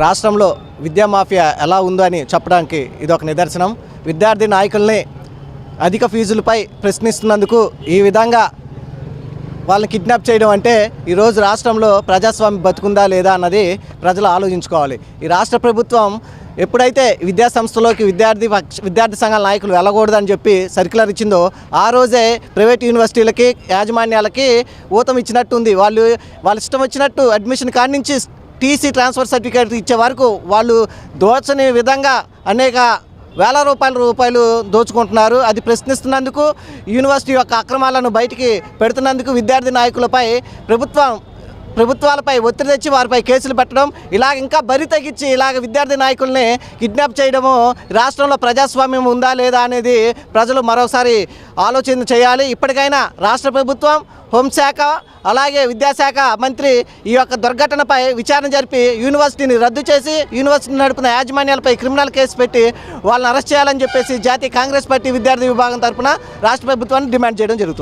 రాష్ట్రంలో విద్యా మాఫియా ఎలా ఉందో అని చెప్పడానికి ఇదొక నిదర్శనం. విద్యార్థి నాయకుల్ని అధిక ఫీజులపై ప్రశ్నిస్తున్నందుకు ఈ విధంగా వాళ్ళని కిడ్నాప్ చేయడం అంటే ఈరోజు రాష్ట్రంలో ప్రజాస్వామ్యం బతుకుందా లేదా అన్నది ప్రజలు ఆలోచించుకోవాలి. ఈ రాష్ట్ర ప్రభుత్వం ఎప్పుడైతే విద్యా సంస్థలోకి విద్యార్థి సంఘాల నాయకులు వెళ్ళకూడదని చెప్పి సర్క్యులర్ ఇచ్చిందో ఆ రోజే ప్రైవేట్ యూనివర్సిటీలకి యాజమాన్యాలకి ఊతం ఇచ్చినట్టుంది. వాళ్ళ ఇష్టం వచ్చినట్టు అడ్మిషన్ కాడి నుంచి టీసీ ట్రాన్స్ఫర్ సర్టిఫికేట్ ఇచ్చే వరకు వాళ్ళు దోచని విధంగా అనేక వేల రూపాయలు దోచుకుంటున్నారు. అది ప్రశ్నిస్తున్నందుకు యూనివర్సిటీ యొక్క అక్రమాలను బయటికి పెడుతున్నందుకు విద్యార్థి నాయకులపై ప్రభుత్వాలపై ఒత్తిడి తెచ్చి వారిపై కేసులు పెట్టడం, ఇలాగ ఇంకా బరి తగ్గించి ఇలాగ విద్యార్థి నాయకుల్ని కిడ్నాప్ చేయడము రాష్ట్రంలో ప్రజాస్వామ్యం ఉందా లేదా అనేది ప్రజలు మరోసారి ఆలోచన చేయాలి. ఇప్పటికైనా రాష్ట్ర ప్రభుత్వం, హోంశాఖ అలాగే విద్యాశాఖ మంత్రి ఈ యొక్క దుర్ఘటనపై విచారణ జరిపి యూనివర్సిటీని రద్దు చేసి యూనివర్సిటీ నడుపున యాజమాన్యాలపై క్రిమినల్ కేసు పెట్టి వాళ్ళని అరెస్ట్ చేయాలని చెప్పేసి జాతీయ కాంగ్రెస్ పార్టీ విద్యార్థి విభాగం తరఫున రాష్ట్ర ప్రభుత్వాన్ని డిమాండ్ చేయడం జరుగుతుంది.